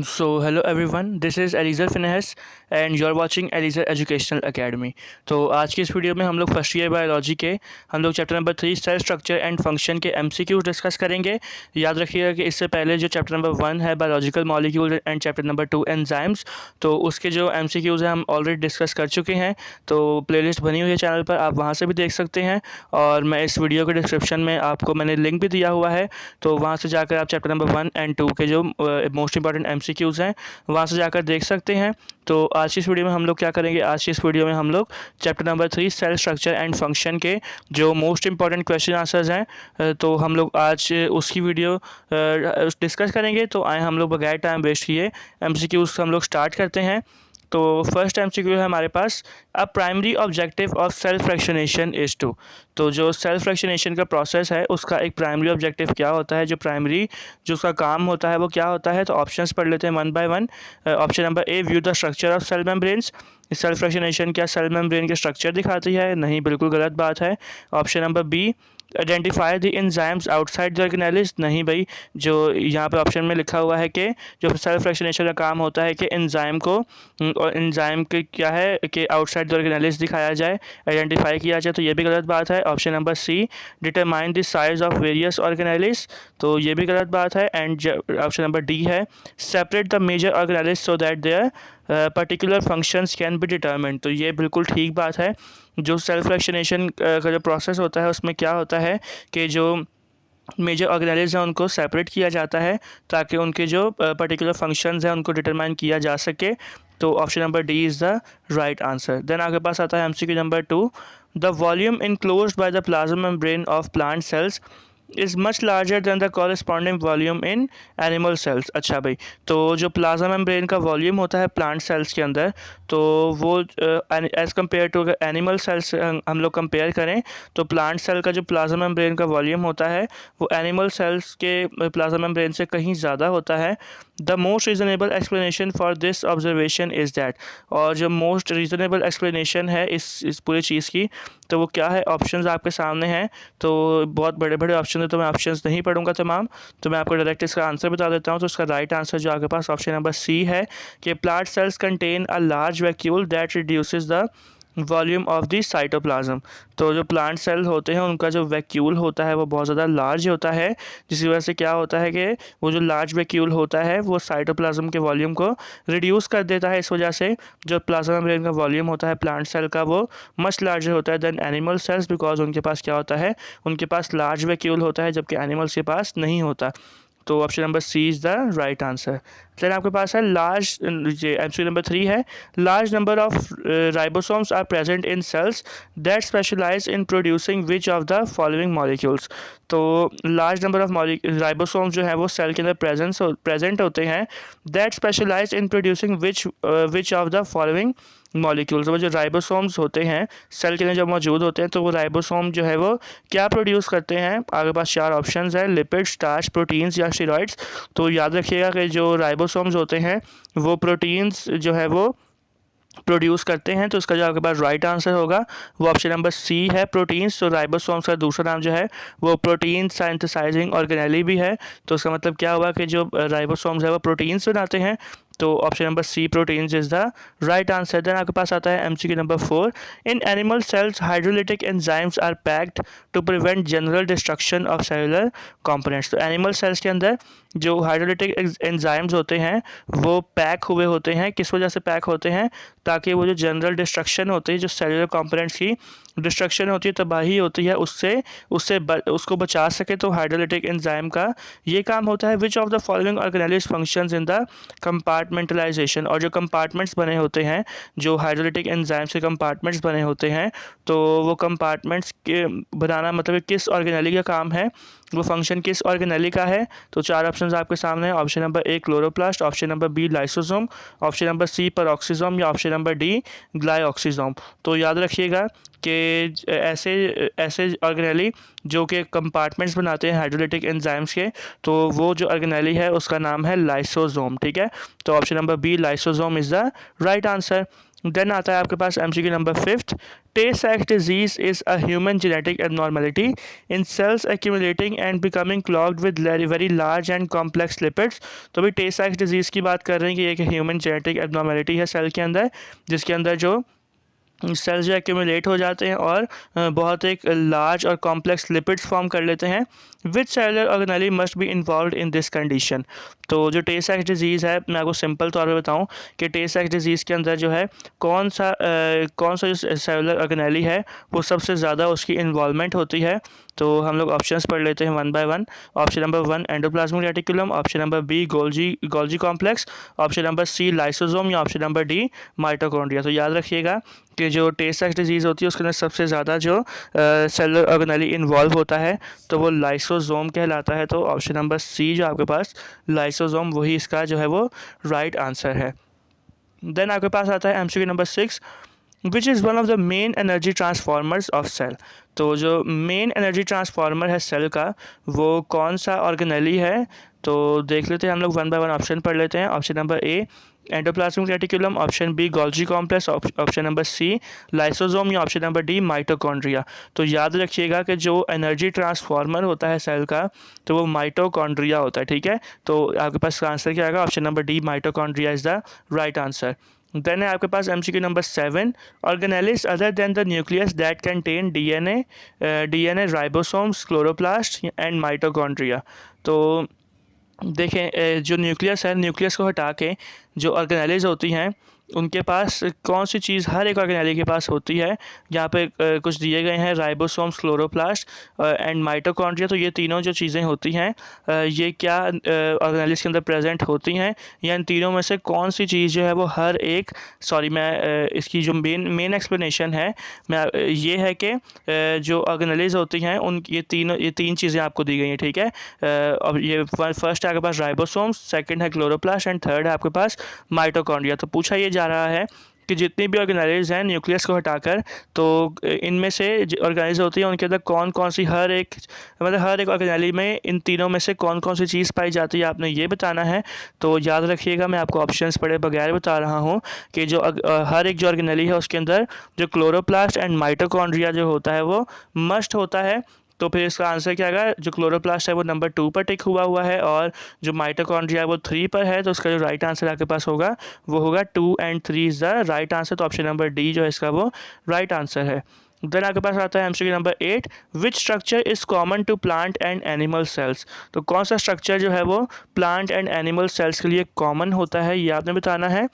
So hello everyone, this is Eliezer Finehas and you're watching Eliezer Educational Academy। तो आज की इस video में हम लोग फर्स्ट ईयर बायोलॉजी के हम लोग chapter number 3 cell structure and function के एमसीक्यूज डिस्कस करेंगे। याद रखिएगा कि इससे पहले जो चैप्टर नंबर 1 है biological molecule and chapter number 2 enzymes, तो उसके जो एमसीक्यूज हैं हम ऑलरेडी डिस्कस कर चुके हैं। तो प्लेलिस्ट बनी हुई है चैनल पर, आप वहाँ से भी देख सकते हैं और मैं इस वीडियो के डिस्क्रिप्शन में आपको मैंने लिंक भी दिया हुआ है। तो वहाँ से जाकर आप चैप्टर नंबर 1 एंड 2 के जो मोस्ट इंपॉर्टेंट एमसीक्यूज हैं वहाँ से जाकर देख सकते हैं। तो आज की इस वीडियो में हम लोग क्या करेंगे, आज की इस वीडियो में हम लोग chapter number 3 cell structure and function के जो मोस्ट इंपॉर्टेंट क्वेश्चन आंसर्स हैं तो हम लोग आज उसकी वीडियो डिस्कस करेंगे। तो आए हम लोग बगैर टाइम वेस्ट किए एमसीक्यूज हम लोग स्टार्ट करते हैं। तो फर्स्ट एमसीक्यू है हमारे पास, a primary objective of cell fractionation is to. तो जो सेल फ्रैक्शनेशन का प्रोसेस है उसका एक प्राइमरी ऑब्जेक्टिव क्या होता है, जो प्राइमरी जो उसका काम होता है वो क्या होता है। तो ऑप्शंस पढ़ लेते हैं one by one. Option number A, view the structure of cell membranes. Cell fractionation क्या सेल मेम्ब्रेन के स्ट्रक्चर दिखाती है? नहीं, बिल्कुल गलत बात है। Option number B, identify the enzymes outside the organelles. नहीं भाई, जो यहाँ पे ऑप्शन में लिखा हुआ है कि जो सेल फ्रैक्शनेशन का काम होता है कि एंजाइम को और एंजाइम के क्या है कि आउटसाइड द ऑर्गेनेलिस दिखाया जाए, आइडेंटिफाई किया जाए, तो ये भी गलत बात है। Option number C, determine the size of various organelles, तो ये भी गलत बात है। एंड ऑप्शन नंबर डी है, separate the major organelles so that their particular functions can be determined, तो ये बिल्कुल ठीक बात है। जो सेल फ्रैक्शनेशन का जो प्रोसेस होता है उसमें क्या होता है कि जो मेजर ऑर्गेनेलिज हैं उनको सेपरेट किया जाता है ताकि उनके जो पर्टिकुलर फंक्शंस हैं उनको डिटरमाइन किया जा सके। तो option number D is the right answer. Then आगे पास आता है MCQ number 2, the volume enclosed by the plasma membrane of plant cells is much larger than the corresponding volume in animal cells. अच्छा भाई, तो जो प्लाज्मा मेम्ब्रेन का volume होता है प्लांट सेल्स के अंदर, तो वो as compare to animal cells हम लोग कंपेयर करें तो प्लांट सेल का जो प्लाज्मा मेम्ब्रेन का वॉल्यूम होता है वो एनिमल सेल्स के प्लाज्मा मेम्ब्रेन से कहीं ज़्यादा होता है। The most reasonable explanation for this observation is that, और जो मोस्ट रीज़नेबल एक्सप्लेनेशन है इस पूरी चीज़ की, तो वो क्या है? ऑप्शंस आपके सामने हैं, तो बहुत बड़े बड़े ऑप्शन है तो मैं ऑप्शंस नहीं पढ़ूंगा तमाम, तो मैं आपको डायरेक्ट इसका आंसर बता देता हूँ। तो इसका राइट आंसर जो आपके पास ऑप्शन नंबर सी है कि plant cells contain a large vacuole that reduces the volume of the cytoplasm. तो जो प्लांट सेल होते हैं उनका जो वैक्यूल होता है वो बहुत ज़्यादा लार्ज होता है, जिसकी वजह से क्या होता है कि वो जो लार्ज वैक्यूल होता है वो साइटोप्लाज्म के वॉल्यूम को रिड्यूस कर देता है। इस वजह से जो प्लाज्मा मेम्ब्रेन का वॉल्यूम होता है प्लांट सेल का वो मच लार्जर होता है देन एनिमल सेल्स, बिकॉज उनके पास क्या होता है, उनके पास लार्ज वैक्यूल होता है जबकि एनिमल्स के पास नहीं होता। तो option number C is the right answer. फिर आपके पास है लार्ज, एमसीक्यू नंबर 3 है, large number of ribosomes are present in cells that specialize in producing which of the following molecules. तो लार्ज नंबर ऑफ राइबोसोम्स जो है वो cell के अंदर प्रेजेंट होते हैं, that specialize in producing which of the following molecules. वो जो राइबोसोम्स होते हैं सेल के अंदर जब मौजूद होते हैं तो वो राइबोसोम जो है वो क्या प्रोड्यूस करते हैं? आगे पास 4 ऑप्शंस हैं, लिपिड, स्टार्च, प्रोटीन्स या स्टेरॉइड्स। तो याद रखिएगा कि जो राइबोसोम्स होते हैं वो प्रोटीन्स जो है वो प्रोड्यूस करते हैं। तो इसका जो आपके पास राइट आंसर होगा वो ऑप्शन नंबर सी है, प्रोटीन्स। तो राइबोसोम्स का दूसरा नाम जो है वो प्रोटीन सिंथेसाइजिंग ऑर्गेनेली भी है। तो इसका मतलब क्या हुआ कि जो राइबोसोम्स है वो प्रोटीन्स बनाते हैं। तो option number C, proteins, is the right answer. Then आपके पास आता है MCQ number 4, in animal cells hydrolytic enzymes are packed to prevent general destruction of cellular components. तो एनिमल सेल्स के अंदर जो हाइड्रोलिटिक एंजाइम्स होते हैं वो पैक हुए होते हैं, किस वजह से पैक होते हैं? ताकि वो जो जनरल डिस्ट्रक्शन होती है, जो सेलुलर कंपोनेंट्स की डिस्ट्रक्शन होती है, तबाही होती है, उसको बचा सके। तो हाइड्रोलिटिक एंजाइम का ये काम होता है। विच of the following organelles functions in the compartmentalisation, और जो कंपार्टमेंट्स बने होते हैं, जो हाइड्रोलिटिक एंजाइम्स के कंपार्टमेंट्स बने होते हैं, तो वो कंपार्टमेंट्स के बनाना मतलब किस ऑर्गेनेली का काम है, वो फंक्शन किस ऑर्गेनेली का है? तो 4 ऑप्शंस आपके सामने हैं। Option number A, chloroplast, option number B, lysosome, option number C, peroxisome, या ऑप्शन नंबर डी, ग्लाइऑक्सिसोम। तो याद रखिएगा कि ऐसे ऐसे ऑर्गेनेली जो कि कंपार्टमेंट्स बनाते हैं हाइड्रोलिटिक एंजाइम्स के, तो वो जो ऑर्गेनेली है उसका नाम है लाइसोसोम। ठीक है, तो option number B, lysosome, is the right answer. Then आता है आपके पास MCQ नंबर 5th, टे सैक्स disease is a human genetic abnormality in cells accumulating and becoming clogged with very large and complex lipids. तो भी टे सैक्स disease की बात कर रहे हैं कि एक ह्यूमन जेनेटिक एबनॉर्मेलिटी है सेल के अंदर, जिसके अंदर जो सेल्स जो एक्यूमुलेट हो जाते हैं और बहुत एक लार्ज और कॉम्प्लेक्स लिपिड्स फॉर्म कर लेते हैं। Which cellular organelle must be involved in this condition. तो जो टे सैक्स डिजीज़ है, मैं आपको सिंपल तौर पे बताऊं कि टे सैक्स डिजीज़ के अंदर जो है कौन सा जो सेलुलर ऑर्गेनेली है वो सबसे ज़्यादा उसकी इन्वॉल्वमेंट होती है। तो हम लोग ऑप्शंस पढ़ लेते हैं one by one. Option number 1 endoplasmic reticulum, option number B Golgi complex, option number C lysosome या ऑप्शन नंबर डी माइटोकॉन्ड्रिया। तो याद रखिएगा कि जो टे सैक्स डिजीज़ होती है उसके अंदर सबसे ज़्यादा जो सेलुलर ऑर्गेनेली इन्वॉल्व होता है तो वो लाइसोसोम कहलाता है। तो ऑप्शन नंबर सी जो आपके पास लाइसोसोम, वही इसका जो है वो राइट आंसर है। देन आपके पास आता है MCQ number 6, which is one of the main energy transformers of cell. तो जो मेन एनर्जी ट्रांसफार्मर है सेल का वो कौन सा ऑर्गेनेली है। तो देख लेते हैं हम लोग वन बाय वन, ऑप्शन पढ़ लेते हैं। Option number A endoplasmic reticulum, option B Golgi complex, option number C lysosome या ऑप्शन नंबर डी माइटोकॉन्ड्रिया। तो याद रखिएगा कि जो एनर्जी ट्रांसफार्मर होता है सेल का तो वो माइटोकॉन्ड्रिया होता है, ठीक है। तो आपके पास आंसर क्या आएगा, option number D mitochondria is the right answer. Then है आपके पास MCQ number 7, organelles other than the nucleus that contain DNA ribosomes chloroplast and mitochondria. तो देखें जो न्यूक्लियस है, न्यूक्लियस को हटा के जो ऑर्गेनेलिज होती हैं उनके पास कौन सी चीज़ हर एक ऑर्गेनेली के पास होती है। यहाँ पे कुछ दिए गए हैं राइबोसोम्स, क्लोरोप्लास्ट एंड माइटोकॉन्ड्रिया। तो ये तीनों जो चीज़ें होती हैं ये क्या ऑर्गेनेलिस के अंदर प्रेजेंट होती हैं, या इन तीनों में से कौन सी चीज़ जो है वो हर एक मैं इसकी जो मेन एक्सप्लेनेशन है ये है कि जो ऑर्गेनेलिज होती हैं उन ये तीन चीज़ें आपको दी गई हैं, ठीक है। अब ये फर्स्ट है आपके पास राइबोसोम्स, सेकंड है क्लोरोप्लास्ट एंड थर्ड है आपके पास माइटोकॉन्ड्रिया। तो पूछा ये जा रहा है कि जितनी भी ऑर्गेनेलिज हैं न्यूक्लियस को हटाकर, तो इनमें से ऑर्गेनेलिज होती है उनके अंदर कौन कौन सी हर एक ऑर्गेनेली में इन तीनों में से कौन कौन सी चीज़ पाई जाती है, आपने ये बताना है। तो याद रखिएगा मैं आपको ऑप्शंस पढ़े बगैर बता रहा हूँ कि जो हर एक जो ऑर्गेनेली है उसके अंदर जो क्लोरोप्लास्ट एंड माइटोकॉन्ड्रिया जो होता है वो मस्ट होता है। तो फिर इसका आंसर क्या आएगा, जो क्लोरोप्लास्ट है वो नंबर 2 पर टिक हुआ है और जो माइटोकॉन्ड्रिया है वो 3 पर है। तो उसका जो राइट आंसर आपके पास होगा वो होगा 2 and 3 is the right answer. तो ऑप्शन नंबर डी जो है इसका वो राइट आंसर है। देन आपके पास आता है MCQ number 8, which structure is common to plant and animal cells. तो कौन सा स्ट्रक्चर जो है वो प्लांट एंड एनिमल सेल्स के लिए कॉमन होता है, ये आपने बताना है।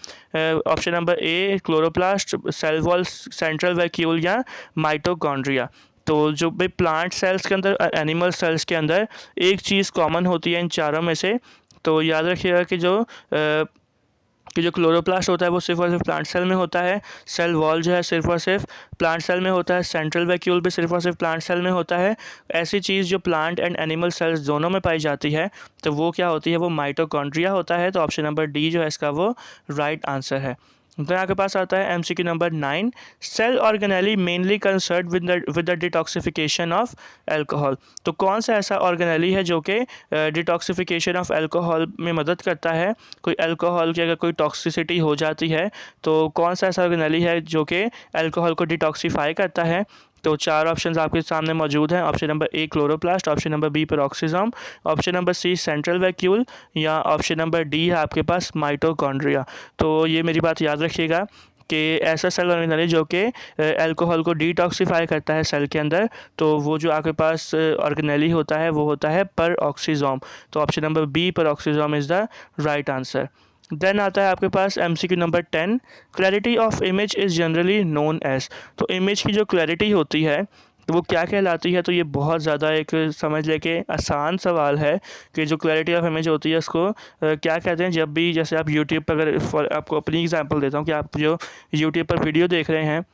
Option number A chloroplast, cell wall, central vacuole या माइटोकॉन्ड्रिया। तो जो भाई प्लांट सेल्स के अंदर, एनिमल सेल्स के अंदर एक चीज़ कॉमन होती है इन चारों में से। तो याद रखिएगा कि जो क्लोरोप्लास्ट होता है वो सिर्फ और सिर्फ प्लांट सेल में होता है, सेल वॉल जो है सिर्फ और सिर्फ प्लांट सेल में होता है, सेंट्रल वैक्यूल भी सिर्फ और सिर्फ प्लांट सेल में होता है। ऐसी चीज़ जो प्लांट एंड एनिमल सेल्स दोनों में पाई जाती है तो वो क्या होती है, वो माइटोकॉन्ड्रिया होता है। तो ऑप्शन नंबर डी जो है इसका वो राइट आंसर है। तो आपके पास आता है MCQ number 9, cell organelle mainly concern with the detoxification of alcohol. तो कौन सा ऐसा ऑर्गेनेली है जो कि डिटॉक्सिफिकेशन ऑफ एल्कोहल में मदद करता है। कोई एल्कोहल की अगर कोई टॉक्सिसिटी हो जाती है तो कौन सा ऐसा ऑर्गेनेली है जो कि एल्कोहल को डिटॉक्सीफाई करता है। तो चार ऑप्शंस आपके सामने मौजूद हैं। Option number A chloroplast, option number B peroxisome, option number C central vacuole या ऑप्शन नंबर डी है आपके पास माइटोकॉन्ड्रिया। तो ये मेरी बात याद रखिएगा कि ऐसा सेल ऑर्गेनेली जो कि अल्कोहल को डिटॉक्सीफाई करता है सेल के अंदर, तो वो जो आपके पास ऑर्गेनेली होता है वो होता है पेरोक्सिसोम। तो option number B peroxisome is the right answer. Then आता है आपके पास MCQ number 10, clarity of image is generally known as. तो इमेज की जो क्लैरिटी होती है तो वो क्या कहलाती है। तो ये बहुत ज़्यादा एक समझ लेके आसान सवाल है कि जो क्लैरिटी ऑफ इमेज होती है उसको क्या कहते हैं। जब भी जैसे आप यूट्यूब पर, अगर आपको अपनी एग्जांपल देता हूँ कि आप जो यूट्यूब पर वीडियो देख रहे हैं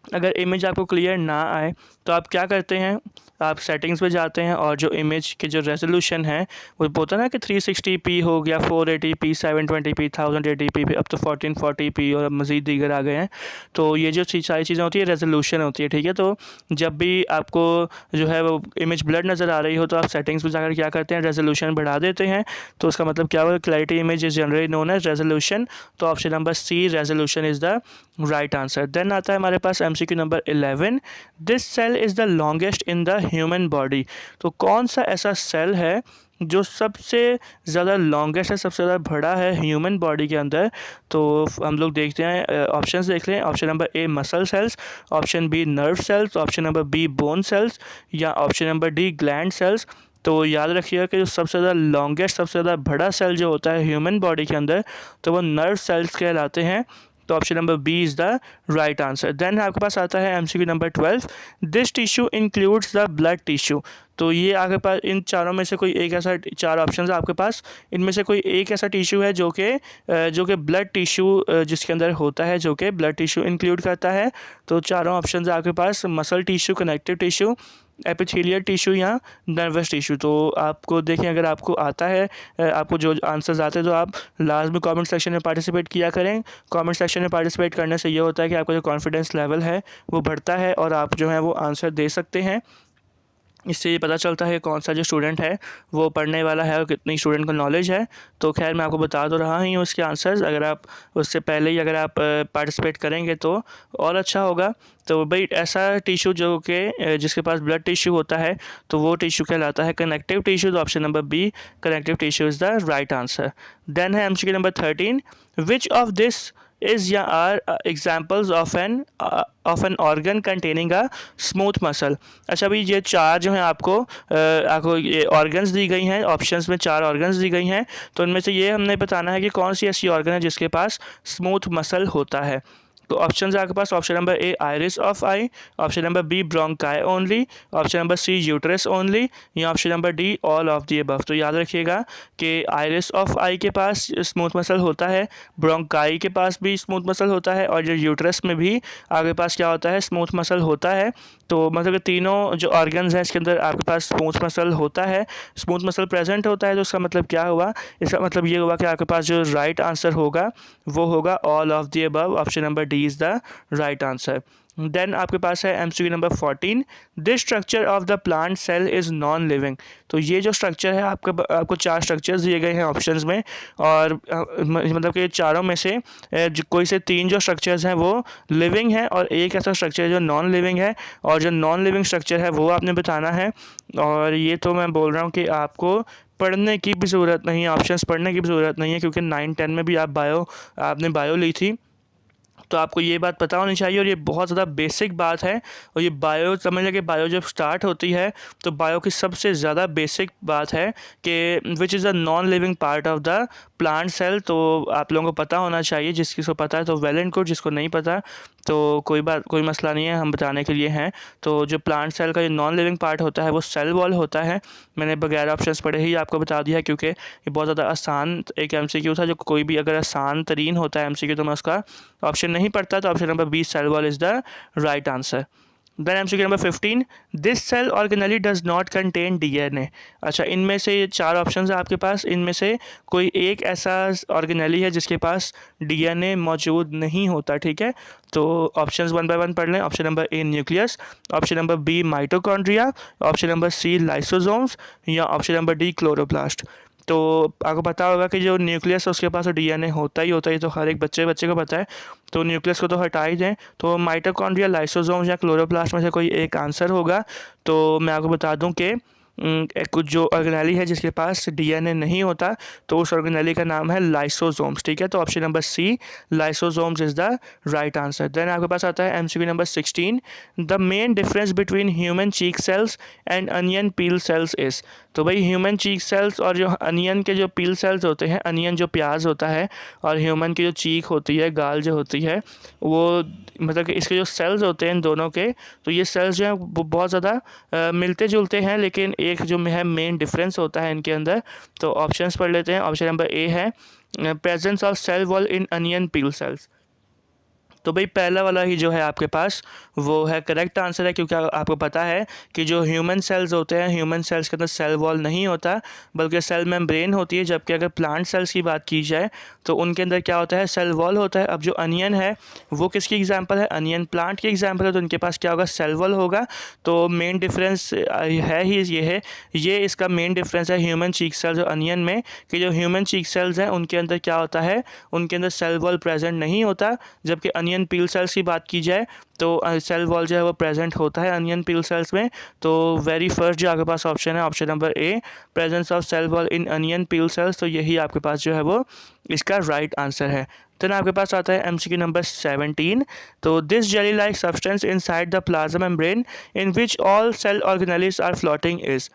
अगर इमेज आपको क्लियर ना आए तो आप क्या करते हैं, आप सेटिंग्स पे जाते हैं और जो इमेज के जो रेजोल्यूशन है वो बोलता है ना कि 360p हो गया, 480p, 720p, 1080p, अब तो 1440p और अब मज़ीद दीगर आ गए हैं। तो ये जो सारी चीज़ें होती है रेजोल्यूशन होती है, ठीक है। तो जब भी आपको जो है वो इमेज ब्लर नज़र आ रही हो तो आप सेटिंग्स पे जाकर क्या करते हैं, रेजोल्यूशन बढ़ा देते हैं। तो उसका मतलब क्या होगा, clarity image is generally known as resolution. तो option number C, resolution is the right answer. Then आता है हमारे पास MCQ number 11, this cell is the longest in the human body. तो कौन सा ऐसा सेल है जो सबसे ज़्यादा लॉन्गेस्ट है, सबसे ज़्यादा बड़ा है ह्यूमन बॉडी के अंदर। तो हम लोग देखते हैं, ऑप्शंस देख लें। Option number A muscle cells, option B nerve cells, option number B bone cells, या option number D gland cells. तो याद रखिएगा कि जो सबसे ज़्यादा लॉन्गेस्ट, सबसे ज़्यादा बड़ा सेल जो होता है ह्यूमन बॉडी के अंदर, तो वो नर्व सेल्स कहलाते हैं। तो option number B is the right answer. Then आपके पास आता है MCQ number 12, this tissue includes the blood tissue. तो ये आपके पास इन चारों में से कोई एक ऐसा, चार ऑप्शन है आपके पास, इनमें से कोई एक ऐसा टिश्यू है जो कि ब्लड टिश्यू जिसके अंदर होता है, जो कि ब्लड टिश्यू इंक्लूड करता है। तो चारों ऑप्शन है आपके पास, muscle tissue, connective tissue, epithelial tissue या नर्वस टिश्यू। तो आपको देखें, अगर आपको आता है, आपको जो आंसर्स आते हैं, तो आप लास्ट में कमेंट सेक्शन में पार्टिसिपेट किया करें। कमेंट सेक्शन में पार्टिसिपेट करने से ये होता है कि आपका जो कॉन्फिडेंस लेवल है वो बढ़ता है और आप जो है वो आंसर दे सकते हैं। इससे ये पता चलता है कौन सा जो स्टूडेंट है वो पढ़ने वाला है और कितनी स्टूडेंट को नॉलेज है। तो खैर मैं आपको बता तो रहा ही हूँ उसके आंसर्स, अगर आप उससे पहले ही अगर आप पार्टिसिपेट करेंगे तो और अच्छा होगा। तो भाई ऐसा टिश्यू जो कि जिसके पास ब्लड टिश्यू होता है तो वो टिश्यू कहलाता है कनेक्टिव टिश्यू। तो option number B, connective tissue is the right answer. Then है MCQ number 13, which of this is या are examples of an organ containing a smooth muscle. अच्छा भाई, ये चार जो हैं आपको ये ऑर्गन्स दी गई हैं, ऑप्शंस में चार ऑर्गन्स दी गई हैं। तो उनमें से ये हमने बताना है कि कौन सी ऐसी ऑर्गन है जिसके पास स्मूथ मसल होता है। तो ऑप्शन है आपके पास, option number A iris of eye, option number B bronchi only, option number C uterus only, या option number D all of the above. तो याद रखिएगा कि आइरिस ऑफ आई के पास स्मूथ मसल होता है, ब्रोंकाई के पास भी स्मूथ मसल होता है, और जो यूट्रस में भी आपके पास क्या होता है, स्मूथ मसल होता है। तो मतलब कि तीनों जो ऑर्गन्स हैं इसके अंदर आपके पास स्मूथ मसल होता है, स्मूथ मसल प्रेजेंट होता है। तो उसका मतलब क्या हुआ, इसका मतलब ये हुआ कि आपके पास जो राइट आंसर होगा वो होगा all of the above, option number D is the right answer. Then आपके पास है MCQ number 14, this structure of the plant cell is non living. तो ये जो स्ट्रक्चर है आपको चार स्ट्रक्चर्स दिए गए हैं ऑप्शंस में, और मतलब कि चारों में से कोई से तीन जो स्ट्रक्चर्स हैं वो लिविंग हैं और एक ऐसा स्ट्रक्चर है जो नॉन लिविंग है, और जो नॉन लिविंग स्ट्रक्चर है वो आपने बताना है। और ये तो मैं बोल रहा हूँ कि आपको पढ़ने की भी ज़रूरत नहीं है, ऑप्शंस पढ़ने की भी ज़रूरत नहीं है, क्योंकि 9-10 में भी आपने बायो ली थी। तो आपको ये बात पता होनी चाहिए, और ये बहुत ज़्यादा बेसिक बात है। और ये बायो, समझ लें कि बायो जब स्टार्ट होती है तो बायो की सबसे ज़्यादा बेसिक बात है कि which is a non living part of the plant cell. तो आप लोगों को पता होना चाहिए, जिसको पता है तो वेल एंड गुड, जिसको नहीं पता तो कोई मसला नहीं है, हम बताने के लिए हैं। तो जो प्लांट सेल का जो नॉन लिविंग पार्ट होता है वो सेल वॉल होता है। मैंने बगैर ऑप्शंस पढ़े ही आपको बता दिया, क्योंकि ये बहुत ज़्यादा आसान एक MCQ था। जो कोई भी अगर आसान तरीन होता है MCQ तो मैं उसका ऑप्शन नहीं पढ़ता। तो option number B cell wall is the right answer. Then MCQ number 15, this cell organelle does not contain DNA। अच्छा, इनमें से ये चार ऑप्शन है आपके पास, इनमें से कोई एक ऐसा ऑर्गेनली है जिसके पास DNA मौजूद नहीं होता, ठीक है। तो ऑप्शंस वन बाय वन पढ़ लें। Option number A nucleus, option number B mitochondria, option number C lysosomes, या ऑप्शन नंबर डी क्लोरोप्लास्ट। तो आपको पता होगा कि जो न्यूक्लियस है उसके पास तो DNA होता ही होता है, तो हर एक बच्चे को पता है। तो न्यूक्लियस को तो हटा ही दें, तो माइटोकॉन्ड्रिया, लाइसोसोम्स या क्लोरोप्लास्ट में से कोई एक आंसर होगा। तो मैं आपको बता दूं कि कुछ जो ऑर्गेनेली है जिसके पास DNA नहीं होता, तो उस ऑर्गेनेली का नाम है लाइसोसोम्स, ठीक है। तो option number C lysosomes is the right answer. Then आपके पास आता है MCQ number 16, the main difference between human cheek cells and onion peel cells is. तो भाई ह्यूमन चीक सेल्स और जो अनियन के जो पील सेल्स होते हैं, अनियन जो प्याज होता है और ह्यूमन की जो चीक होती है, गाल जो होती है, वो मतलब कि इसके जो सेल्स होते हैं इन दोनों के, तो ये सेल्स जो हैं वो बहुत ज़्यादा मिलते जुलते हैं, लेकिन एक जो है मेन डिफरेंस होता है इनके अंदर। तो ऑप्शंस पढ़ लेते हैं। ऑप्शन नंबर ए है presence of cell wall in onion peel cells. तो भाई पहला वाला ही जो है आपके पास वो है करेक्ट आंसर है, क्योंकि आपको पता है कि जो ह्यूमन सेल्स होते हैं, ह्यूमन सेल्स के अंदर सेल वॉल नहीं होता बल्कि सेल मेम्ब्रेन होती है। जबकि अगर प्लांट सेल्स की बात की जाए तो उनके अंदर क्या होता है, सेल वॉल होता है। अब जो अनियन है वो किसकी एग्जाम्पल है, अनियन प्लांट की एग्जाम्पल है, तो उनके पास क्या होगा, सेल वॉल होगा। तो मेन डिफरेंस है ही ये है, ये इसका मेन डिफरेंस है ह्यूमन चीक सेल्स और अनियन में, कि जो ह्यूमन चीक सेल्स हैं उनके अंदर क्या होता है, उनके अंदर सेल वॉल प्रेजेंट नहीं होता। जबकि अनियन पील सेल्स की बात की जाए तो सेल वॉल जो है वो प्रेजेंट होता है अनियन पील सेल्स में। तो वेरी फर्स्ट जो आपके पास ऑप्शन है, option number A, presence of cell wall in onion peel cells, तो यही आपके पास जो है वो इसका राइट आंसर है। देन आपके पास आता है MCQ नंबर 17। तो this jelly like substance inside the plasma membrane in which all cell organelles are floating is.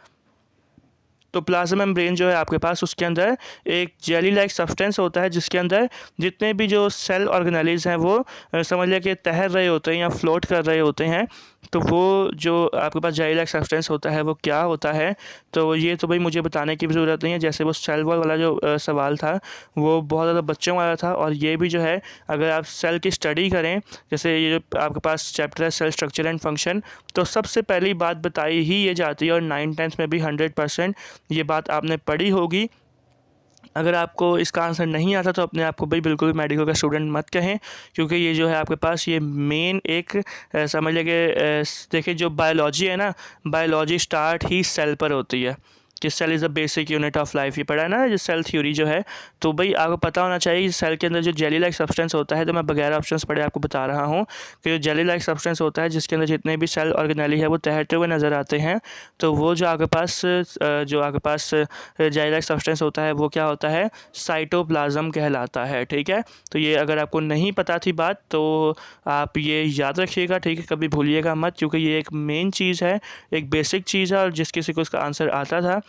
तो प्लाज्मा मेम्ब्रेन जो है आपके पास, उसके अंदर एक जेली लाइक सब्सटेंस होता है जिसके अंदर जितने भी जो सेल ऑर्गेनेल्स हैं वो समझ लिया कि तैर रहे होते हैं या फ्लोट कर रहे होते हैं। तो वो जो आपके पास जेली लाइक सब्सटेंस होता है वो क्या होता है, तो ये तो भाई मुझे बताने की भी ज़रूरत नहीं है। जैसे वो सेल वॉल वाला जो सवाल था वो बहुत ज़्यादा बच्चों वाला था, और ये भी जो है अगर आप सेल की स्टडी करें, जैसे ये जो आपके पास चैप्टर है सेल स्ट्रक्चर एंड फंक्शन, तो सबसे पहली बात बताई ही ये जाती है, और 9th-10th में भी 100% ये बात आपने पढ़ी होगी। अगर आपको इसका आंसर नहीं आता तो अपने आप को भाई बिल्कुल भी मेडिकल का स्टूडेंट मत कहें, क्योंकि ये जो है आपके पास ये मेन एक समझ लें कि देखिए जो बायोलॉजी है ना, बायोलॉजी स्टार्ट ही सेल पर होती है कि cell is the basic unit of life. ये पढ़ा है ना जो सेल थ्योरी जो है। तो भाई आपको पता होना चाहिए कि सेल के अंदर जो जेली लाइक सब्सटेंस होता है, तो मैं बगैर ऑप्शंस पढ़े आपको बता रहा हूँ कि जो जेली लाइक सब्सटेंस होता है जिसके अंदर जितने भी सेल ऑर्गेनेली है वो तैरते हुए नज़र आते हैं, तो वो जो आपके पास जेली लाइक सब्सटेंस होता है वो क्या होता है, साइटोप्लाज्म कहलाता है। ठीक है, तो ये अगर आपको नहीं पता थी बात तो आप ये याद रखिएगा, ठीक है, कभी भूलिएगा मत, क्योंकि ये एक मेन चीज़ है, एक बेसिक चीज़ है, और जिस किसी को इसका आंसर आता था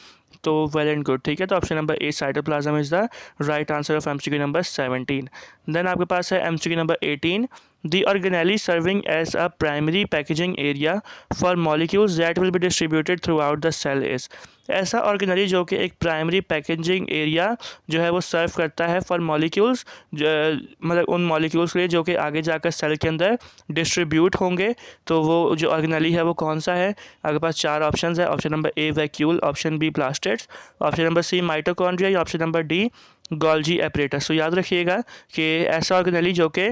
तो वेल एंड गुड। ठीक है, तो option number A cytoplasm is the right answer of MCQ number 17। Then आपके पास है MCQ number 18। The organelle serving as a primary packaging area for molecules that will be distributed throughout the cell is। ऐसा organelle जो कि एक primary packaging area जो है वो सर्व करता है फॉर मॉलिक्यूल्स, मतलब उन मॉलिक्यूल्स के लिए जो कि आगे जाकर सेल के अंदर डिस्ट्रीब्यूट होंगे। तो वो जो ऑर्गेनली है वो कौन सा है, आपके पास 4 ऑप्शन है। Option number A vacuole, option B plastids, option number C mitochondria, या option number D Golgi apparatus. तो याद रखिएगा कि ऐसा ऑर्गेनली जो कि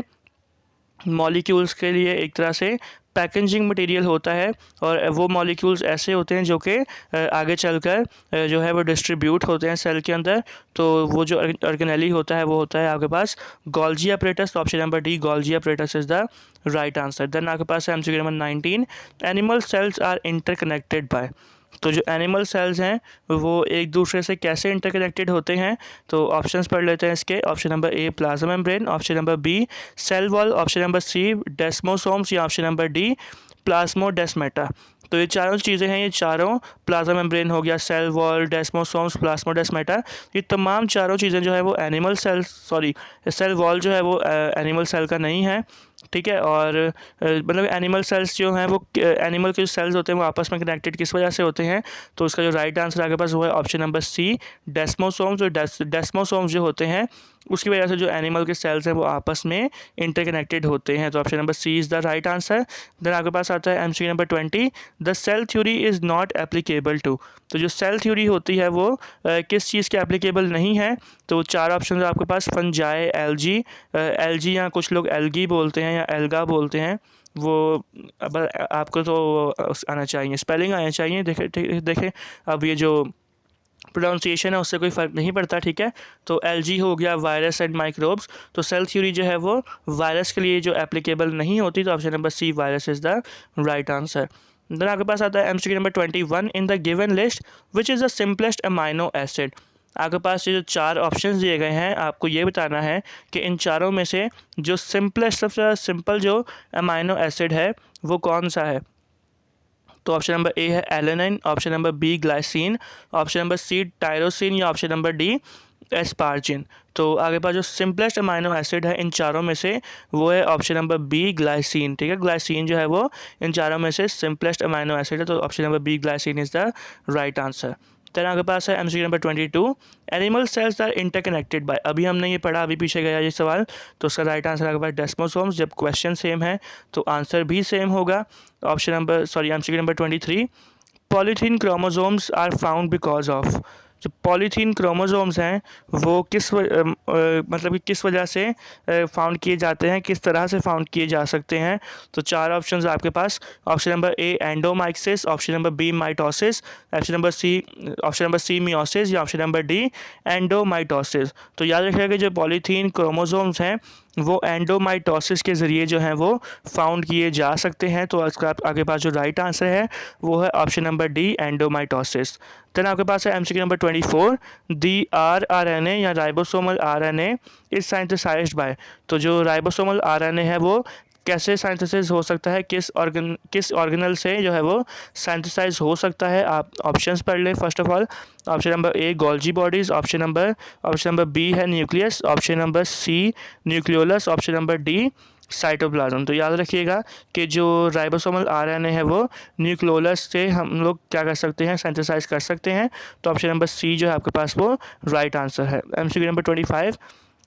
मॉलिक्यूल्स के लिए एक तरह से पैकेजिंग मटेरियल होता है, और वो मॉलिक्यूल्स ऐसे होते हैं जो कि आगे चलकर जो है वो डिस्ट्रीब्यूट होते हैं सेल के अंदर। तो वो जो ऑर्गेनेली होता है वो होता है आपके पास गोल्जी एपरेटस। तो option number D Golgi apparatus is the right answer. Then आपके पास है MCQ number 19। Animal cells are interconnected by. तो जो एनिमल सेल्स हैं वो एक दूसरे से कैसे इंटरकनेक्टेड होते हैं, तो ऑप्शंस पढ़ लेते हैं इसके। Option number A plasma membrane, option number B cell wall, option number C desmosomes, या ऑप्शन नंबर डी प्लाज्मोडेस्माटा। तो ये चारों चीज़ें हैं, ये चारों प्लाज्मा मेम्ब्रेन हो गया, सेल वॉल, डेस्मोसोम्स, प्लाज्मोडेस्माटा, ये तमाम चारों चीज़ें जो है वो animal cell, sorry cell wall जो है वो एनिमल सेल का नहीं है। ठीक है, और मतलब एनिमल सेल्स जो हैं वो एनिमल के जो सेल्स होते हैं वो आपस में कनेक्टेड किस वजह से होते हैं, तो उसका जो राइट आंसर आपके पास वो है ऑप्शन नंबर सी डेस्मोसोम्स। और डेस्मोसोम्स जो होते हैं उसकी वजह से जो एनिमल के सेल्स हैं वो आपस में इंटरकनेक्टेड होते हैं। तो option number C is the right answer. Then आपके पास आता है MCQ number 20। The cell theory is not applicable to. तो जो सेल थ्योरी होती है वो किस चीज़ के एप्लीकेबल नहीं है, तो 4 ऑप्शन है आपके पास, फंजाई, एलजी या कुछ लोग एल्गी बोलते हैं या एल्गा बोलते हैं, वो अब आपको तो आना चाहिए, स्पेलिंग आना चाहिए। देखे अब ये जो प्रोनाउंसिएशन है उससे कोई फ़र्क नहीं पड़ता। ठीक है, तो एलजी हो गया वायरस एंड माइक्रोब्स। तो सेल थ्योरी जो है वो वायरस के लिए जो एप्लीकेबल नहीं होती, तो option number C virus is the right answer. Then आपके पास आता है MCQ number 21। In the given list which is the simplest amino acid. आपके पास ये जो 4 ऑप्शंस दिए गए हैं, आपको ये बताना है कि इन चारों में से जो सिंपलेस्ट, सबसे ज़्यादा सिंपल जो अमाइनो एसिड है वो कौन सा है। तो ऑप्शन नंबर ए है alanine, option number B glycine, option number C tyrosine, या ऑप्शन नंबर डी एस्पार्जिन। तो आगे पास जो सिंपलेस्ट अमाइनो एसिड है इन चारों में से वो है ऑप्शन नंबर बी ग्लाइसिन। ठीक है, ग्लाइसिन जो है वो इन चारों में से सिंपलेस्ट अमाइनो एसिड है, तो option number B glycine is the right answer. Then आपके पास है MCQ number 22, animal cells are interconnected by. अभी हमने ये पढ़ा, अभी पीछे गया ये सवाल, तो उसका राइट आंसर आपके पास डेस्मोसोम्स। जब क्वेश्चन सेम है तो आंसर भी सेम होगा। MCQ number 23, polytene chromosomes are found because of. जो पॉलीथीन क्रोमोसोम्स हैं वो मतलब कि किस वजह से फाउंड किए जाते हैं, किस तरह से फाउंड किए जा सकते हैं। तो 4 ऑप्शंस आपके पास। Option number A endomixis, option number B mitosis, option number C meiosis, या ऑप्शन नंबर डी एंडोमाइटोसिस। तो याद रखिएगा कि जो पॉलीथीन क्रोमोसोम्स हैं वो एंडोमाइटोसिस के ज़रिए जो है वो फाउंड किए जा सकते हैं। तो इसका आपके पास जो राइट आंसर है वो है option number D endomitosis. Then आपके पास है MCQ नंबर 24, दी RNA या ribosomal RNA is synthesized by. तो जो राइबोसोमल RNA है वो कैसे साइंथेसिस हो सकता है, किस ऑर्गेनल से जो है वो साइंथेसाइज हो सकता है। आप ऑप्शंस पढ़ लें first of all. Option number A Golgi bodies, option number B है nucleus, option number C nucleolus, option number D cytoplasm. तो याद रखिएगा कि जो राइबोसोमल RNA है वो न्यूक्लियोलस से हम लोग क्या कर सकते हैं, सिंथेसाइज कर सकते हैं। तो ऑप्शन नंबर सी जो है आपके पास वो राइट आंसर है। MCQ number 25,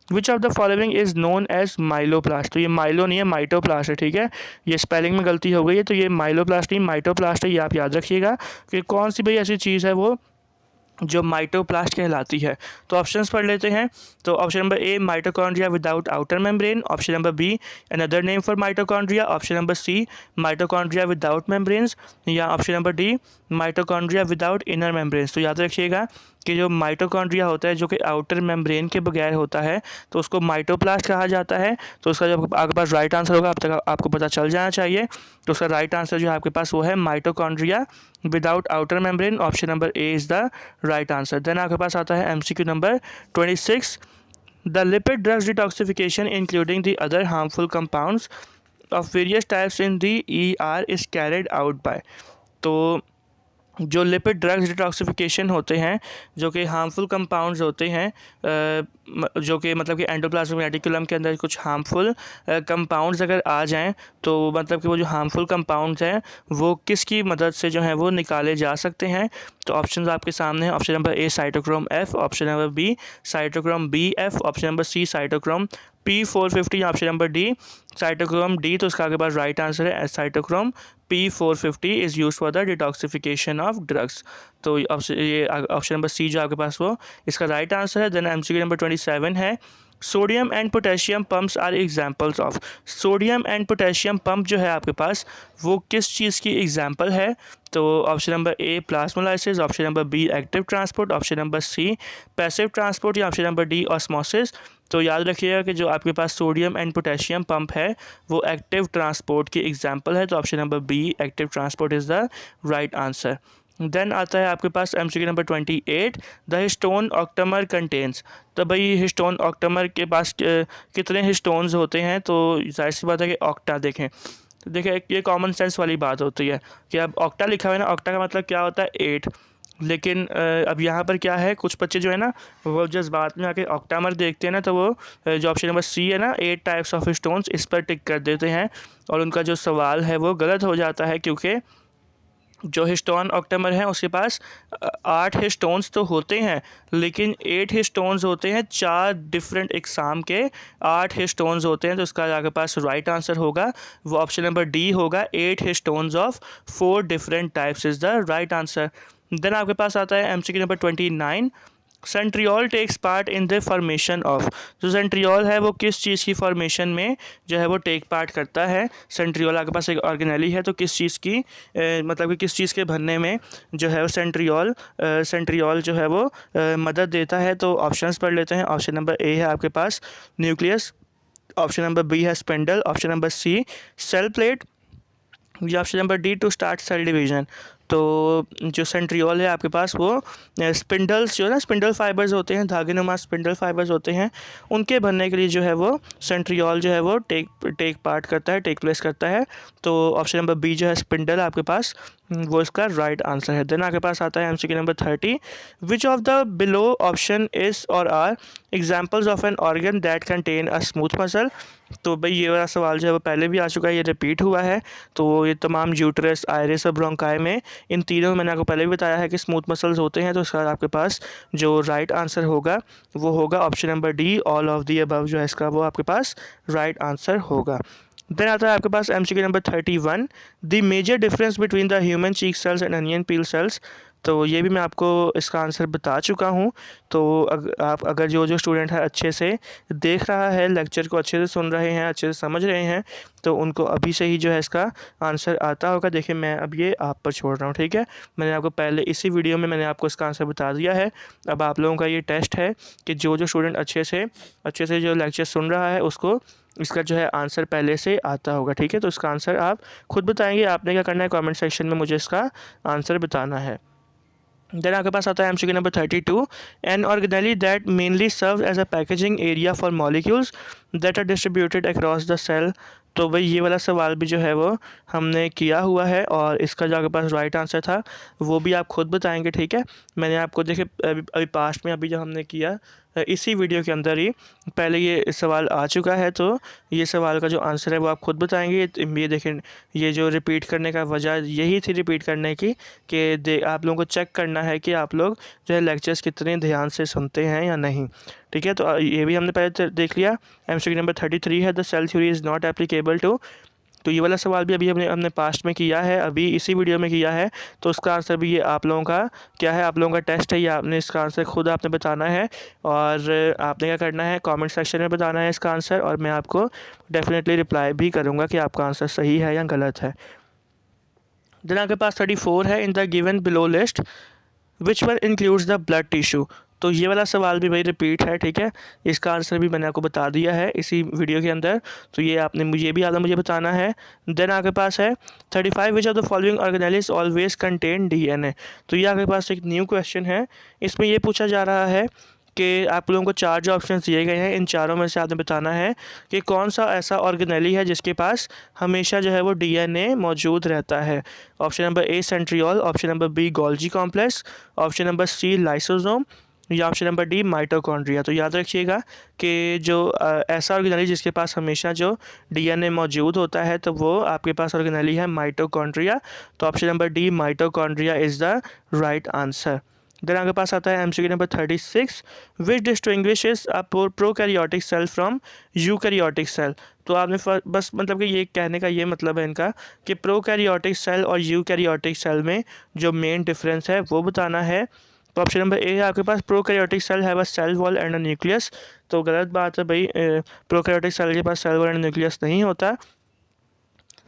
which of the following is known as myeloplast. तो ये माइलो नहीं है, माइटोप्लास्ट है, ठीक है। ये स्पेलिंग में गलती हो गई है, तो ये माइलोप्लास्ट नहीं माइटोप्लास्ट है, ये आप याद रखिएगा कि कौन सी भाई ऐसी चीज़ है वो जो माइटोप्लास्ट कहलाती है। तो ऑप्शंस पढ़ लेते हैं। तो option number A mitochondria without outer membrane, option number B another name for mitochondria, option number C mitochondria without membranes, या option number D mitochondria without inner membranes. तो याद रखिएगा कि जो माइटोकॉन्ड्रिया होता है जो कि आउटर मेम्ब्रेन के बगैर होता है तो उसको माइटोप्लास्ट कहा जाता है। तो उसका जो आपके पास राइट आंसर होगा अब तक आपको पता चल जाना चाहिए। तो उसका राइट आंसर जो है आपके पास वो है mitochondria without outer membrane, option number A is the right answer. Then आपके पास आता है MCQ number 26, the lipid drugs detoxification including the other harmful compounds of various types in the ER is carried out by. तो जो lipid drugs detoxification होते हैं जो कि हार्मफुल कंपाउंड्स होते हैं, जो कि मतलब कि एंडोप्लाज्मिक रेटिकुलम के अंदर कुछ हार्मफुल कंपाउंड्स अगर आ जाएं तो मतलब कि वो जो हार्मफुल कंपाउंड्स हैं वो किसकी मदद से जो है वो निकाले जा सकते हैं। तो ऑप्शंस आपके सामने हैं। Option number A cytochrome F, option number B cytochrome BF, option number C cytochrome P450, option number D cytochrome D। तो इसका आपके पास राइट आंसर है cytochrome P450 is use for the detoxification of drugs. तो option number C जो आपके पास वो इसका राइट आंसर है। देन MCQ नंबर 27 है, sodium and potassium pumps are examples of. Sodium and potassium pump जो है आपके पास वो किस चीज़ की एग्जाम्पल है। तो option number A plasmolysis, option number B active transport, option number C passive transport, या ऑप्शन नंबर डी ऑस्मोसिस। तो याद रखिएगा कि जो आपके पास सोडियम एंड पोटेशियम पंप है वो एक्टिव ट्रांसपोर्ट की एग्जाम्पल है। तो option number B active transport is the right answer. Then आता है आपके पास MCQ number 28, the histone octamer contains. तो भाई हिस्टोन ऑक्टामर के पास कितने हिस्टोन्स होते हैं। तो जाहिर सी बात है कि ऑक्टा देखें, तो देखिए ये कॉमन सेंस वाली बात होती है कि अब ऑक्टा लिखा हुआ है ना, ऑक्टा का मतलब क्या होता है 8। लेकिन अब यहाँ पर क्या है, कुछ बच्चे जो है ना वो जज्बात में आके ऑक्टामर देखते हैं ना, तो वो जो ऑप्शन नंबर सी है ना 8 टाइप्स ऑफ स्टोन्स इस पर टिक कर देते हैं और उनका जो सवाल है वो गलत हो जाता है, क्योंकि जो हिस्टोन ऑक्टामर है उसके पास 8 हिस्टोन्स तो होते हैं लेकिन 8 हिस्टोन्स होते हैं 4 डिफरेंट एग्जाम के 8 हिस्टोन्स होते हैं। तो इसका आपके पास राइट आंसर होगा वो ऑप्शन नंबर डी होगा, 8 histones of 4 different types is the right answer. Then आपके पास आता है MCQ number 29, centriole takes part in the formation of. जो सेंट्रियोल है वो किस चीज़ की फॉर्मेशन में जो है वो टेक पार्ट करता है। सेंट्रियोल आपके पास एक ऑर्गेनेली है, तो किस चीज़ की मतलब कि किस चीज़ के बनने में जो है वो सेंट्रियोल जो है वो मदद देता है। तो ऑप्शंस पढ़ लेते हैं। ऑप्शन नंबर ए है आपके पास न्यूक्लियस, ऑप्शन नंबर बी है spindle, option number C cell plate, या option number D to start cell division. तो जो सेंट्रियोल है आपके पास वो स्पिंडल्स जो है ना, स्पिंडल फाइबर्स होते हैं, धागेनुमा स्पिंडल फाइबर्स होते हैं, उनके बनने के लिए जो है वो सेंट्रियोल जो है वो टेक पार्ट करता है, टेक प्लेस करता है। तो ऑप्शन नंबर बी जो है स्पिंडल आपके पास वो इसका राइट आंसर है। देन आपके पास आता है MCQ number 30, which of the below option is और are examples of an organ that contain a smooth muscle. तो भाई ये वाला सवाल जो है वो पहले भी आ चुका है, ये रिपीट हुआ है। तो ये तमाम यूट्रस, आइरिस और ब्रोंकाई में, इन तीनों में मैंने आपको पहले भी बताया है कि स्मूथ मसल्स होते हैं। तो इसका आपके पास जो राइट आंसर होगा वो होगा option number D, all of the above जो है इसका वो आपके पास राइट आंसर होगा। देन आता है आपके पास MCQ number 31, the major difference between the human cheek cells and onion peel cells. तो ये भी मैं आपको इसका आंसर बता चुका हूँ। तो आप अगर जो स्टूडेंट है अच्छे से देख रहा है, लेक्चर को अच्छे से सुन रहे हैं, अच्छे से समझ रहे हैं, तो उनको अभी से ही जो है इसका आंसर आता होगा। देखिए मैं अब ये आप पर छोड़ रहा हूँ, ठीक है। मैंने आपको पहले इसी वीडियो में मैंने आपको इसका आंसर बता दिया है। अब आप लोगों का ये टेस्ट है कि जो स्टूडेंट अच्छे से जो लेक्चर सुन रहा है उसको इसका जो है आंसर पहले से आता होगा, ठीक है। तो इसका आंसर आप खुद बताएंगे। आपने क्या करना है, कमेंट सेक्शन में मुझे इसका आंसर बताना है। देन आपके पास आता है MCQ number 32, an organelle that mainly serve as a packaging area for molecules that are distributed across the cell. तो भाई ये वाला सवाल भी जो है वो हमने किया हुआ है, और इसका जो आपके पास राइट आंसर था वो भी आप खुद बताएंगे, ठीक है। मैंने आपको देखिए अभी पास्ट में अभी जो हमने किया इसी वीडियो के अंदर ही पहले ये सवाल आ चुका है। तो ये सवाल का जो आंसर है वो आप खुद बताएंगे। ये देखें, ये जो रिपीट करने का वजह यही थी रिपीट करने की कि आप लोगों को चेक करना है कि आप लोग जो है लेक्चर्स कितने ध्यान से सुनते हैं या नहीं, ठीक है। तो ये भी हमने पहले देख लिया। MCQ नंबर 33 है, the cell theory is not applicable to. तो ये वाला सवाल भी अभी हमने पास्ट में किया है, अभी इसी वीडियो में किया है। तो उसका आंसर भी ये आप लोगों का क्या है, आप लोगों का टेस्ट है, ये आपने इसका आंसर खुद आपने बताना है। और आपने क्या करना है, कमेंट सेक्शन में बताना है इसका आंसर, और मैं आपको डेफिनेटली रिप्लाई भी करूँगा कि आपका आंसर सही है या गलत है। देन आपके पास 34 है, इन the given below list which one includes the blood tissue. तो ये वाला सवाल भी भाई रिपीट है, ठीक है। इसका आंसर भी मैंने आपको बता दिया है इसी वीडियो के अंदर। तो ये आपने मुझे बताना है। देन आपके पास है 35, विच of the following organelles always contain DNA। तो ये आपके पास एक न्यू क्वेश्चन है। इसमें ये पूछा जा रहा है कि आप लोगों को 4 जो ऑप्शन दिए गए हैं, इन चारों में से आपने बताना है कि कौन सा ऐसा ऑर्गेनेली है जिसके पास हमेशा जो है वो DNA मौजूद रहता है। Option number A centriole, option number B Golgi complex, option number C lysosome, या ऑप्शन नंबर डी माइटोकॉन्ड्रिया। तो याद रखिएगा कि जो ऐसा ऑर्गेनेली जिसके पास हमेशा जो DNA मौजूद होता है, तो वो आपके पास ऑर्गेनेली है माइटोकॉन्ड्रिया। तो option number D mitochondria is the right answer. Then आपके पास आता है MCQ number 36, which distinguishes a prokaryotic cell from eukaryotic cell. तो आपने बस मतलब कि ये कहने का ये मतलब है इनका कि प्रोकैरियोटिक सेल और यूकैरियोटिक सेल में जो मेन डिफरेंस है वो बताना है। तो ऑप्शन नंबर ए है आपके पास, prokaryotic cell have a cell wall and a nucleus. तो गलत बात है भाई, प्रोकैरियोटिक सेल के पास सेल वॉल एंड न्यूक्लियस नहीं होता।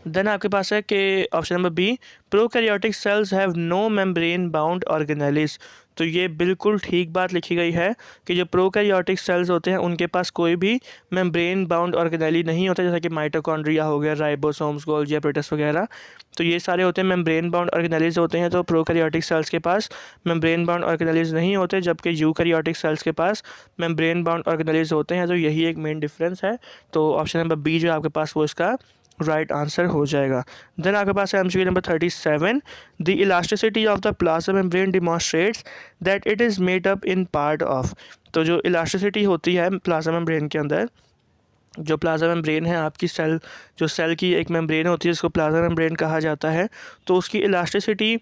देन आपके पास है कि option number B, prokaryotic cells have no membrane bound organelles. तो ये बिल्कुल ठीक बात लिखी गई है कि जो प्रोकैरियोटिक सेल्स होते हैं उनके पास कोई भी मेम्ब्रेन बाउंड ऑर्गेनेली नहीं होता, जैसा कि माइटोकॉन्ड्रिया हो गया, राइबोसोम्स, गोल्जी एपरेटस वगैरह। तो ये सारे होते हैं मेम्ब्रेन बाउंड ऑर्गेनेलीज होते हैं। तो प्रोकैरियोटिक सेल्स के पास मेम्ब्रेन बाउंड ऑर्गेनेलीज नहीं होते, जबकि यूकैरियोटिक सेल्स के पास मेम्ब्रेन बाउंड ऑर्गेनेलीज होते हैं। तो यही एक मेन डिफरेंस है। तो ऑप्शन नंबर बी जो आपके पास वो इसका राइट आंसर हो जाएगा। देन आपके पास है MCQ number 37, the elasticity of the plasma membrane demonstrates that it is made up in part of. तो जो इलास्टिसिटी होती है प्लाज्मा मेम्ब्रेन के अंदर, जो प्लाज्मा मेम्ब्रेन है आपकी सेल की एक मेम्ब्रेन होती है जिसको प्लाज्मा मेम्ब्रेन कहा जाता है। तो उसकी इलास्टिसिटी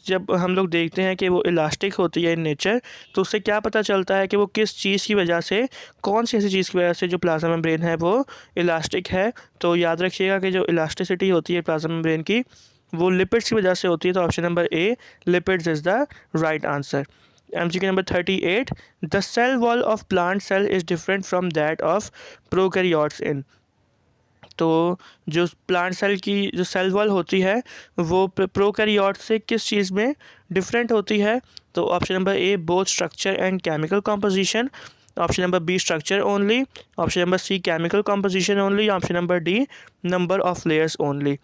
जब हम लोग देखते हैं कि वो इलास्टिक होती है इन नेचर, तो उससे क्या पता चलता है कि वो किस चीज़ की वजह से, कौन सी ऐसी चीज़ की वजह से जो प्लाज्मा मेम्ब्रेन है वो इलास्टिक है। तो याद रखिएगा कि जो इलास्टिसिटी होती है प्लाज्मा मेम्ब्रेन की वो लिपिड्स की वजह से होती है। तो option number A, lipids is the right answer. MCQ number 38, the cell wall of plant cell is different from that of prokaryotes in. तो जो प्लांट सेल की जो सेल वॉल होती है वो प्रोकैरियोट से किस चीज़ में डिफरेंट होती है। तो option number A, both structure and chemical composition, option number B structure only, option number C chemical composition only, option number D number of layers only.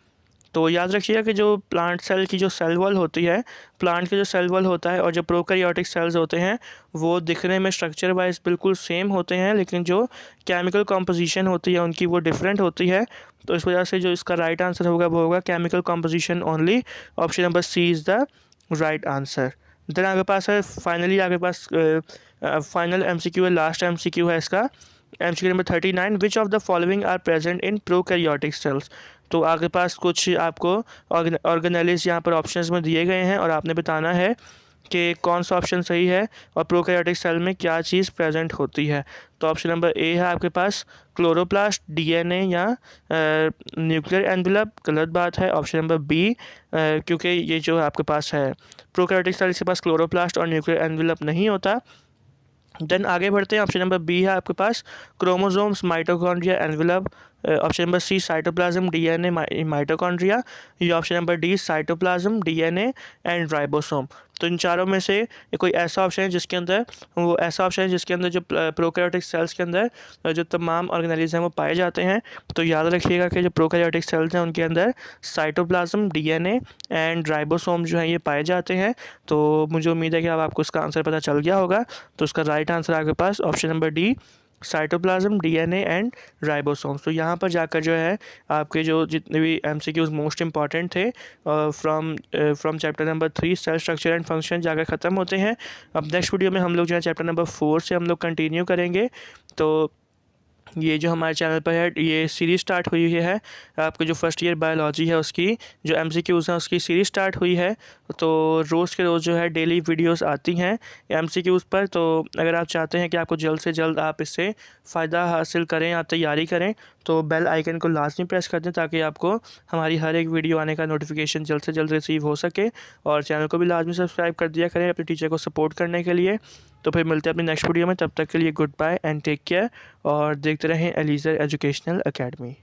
तो याद रखिएगा कि जो प्लांट सेल की जो सेल वॉल होती है, प्लांट के जो सेल वॉल होता है और जो प्रोकैरियोटिक सेल्स होते हैं वो दिखने में स्ट्रक्चर वाइज बिल्कुल सेम होते हैं, लेकिन जो केमिकल कॉम्पोजिशन होती है उनकी वो डिफरेंट होती है। तो इस वजह से जो इसका राइट आंसर होगा वो होगा chemical composition only. Option number C is the right answer. Then आपके पास है फाइनली आपके पास फाइनल MCQ है, लास्ट MCQ है इसका, MCQ नंबर 39, which of the following are present in prokaryotic cells. तो आपके पास कुछ आपको ऑर्गेनेलिस यहाँ पर ऑप्शंस में दिए गए हैं और आपने बताना है कि कौन सा ऑप्शन सही है और प्रोकैरियोटिक सेल में क्या चीज़ प्रेजेंट होती है। तो ऑप्शन नंबर ए है आपके पास क्लोरोप्लास्ट, DNA या न्यूक्लियर एनवेलप, गलत बात है। ऑप्शन नंबर बी, क्योंकि ये जो आपके पास है प्रोकैरियोटिक सेल के पास क्लोरोप्लास्ट और न्यूक्लियर एनवेलप नहीं होता। देन आगे बढ़ते हैं, ऑप्शन नंबर बी है आपके पास chromosomes, mitochondria, envelope. Option number C cytoplasm, DNA, mitochondria. या option number D cytoplasm, DNA and ribosome. तो इन चारों में से कोई ऐसा ऑप्शन है जिसके अंदर जो प्रोकैरियोटिक सेल्स के अंदर जो तमाम ऑर्गेनेलिज़ हैं वो पाए जाते हैं। तो याद रखिएगा कि जो प्रोकैरियोटिक सेल्स हैं उनके अंदर साइटोप्लाज्म, DNA एंड राइबोसोम जो हैं ये पाए जाते हैं। तो मुझे उम्मीद है कि अब आपको इसका आंसर पता चल गया होगा। तो इसका राइट आंसर आपके पास option number D cytoplasm, DNA and ribosomes. तो यहाँ पर जाकर जो है आपके जो जितने भी MCQs मोस्ट इंपॉर्टेंट थे from chapter number 3 cell structure and function जाकर ख़त्म होते हैं। अब नेक्स्ट वीडियो में हम लोग जो है चैप्टर नंबर 4 से हम लोग कंटिन्यू करेंगे। तो ये जो हमारे चैनल पर है ये सीरीज़ स्टार्ट हुई है, आपके जो फर्स्ट ईयर बायोलॉजी है उसकी जो MCQs हैं उसकी सीरीज़ स्टार्ट हुई है। तो रोज़ के रोज़ जो है डेली वीडियोस आती हैं MCQs पर। तो अगर आप चाहते हैं कि आपको जल्द से जल्द आप इससे फ़ायदा हासिल करें, आप तैयारी करें, तो बेल आइकन को लाजमी प्रेस कर दें ताकि आपको हमारी हर एक वीडियो आने का नोटिफिकेशन जल्द से जल्द रिसीव हो सके। और चैनल को भी लाजमी सब्सक्राइब कर दिया करें अपने टीचर को सपोर्ट करने के लिए। तो फिर मिलते हैं अपनी नेक्स्ट वीडियो में, तब तक के लिए goodbye and take care और देखते रहें एलिज़र एजुकेशनल एकेडमी।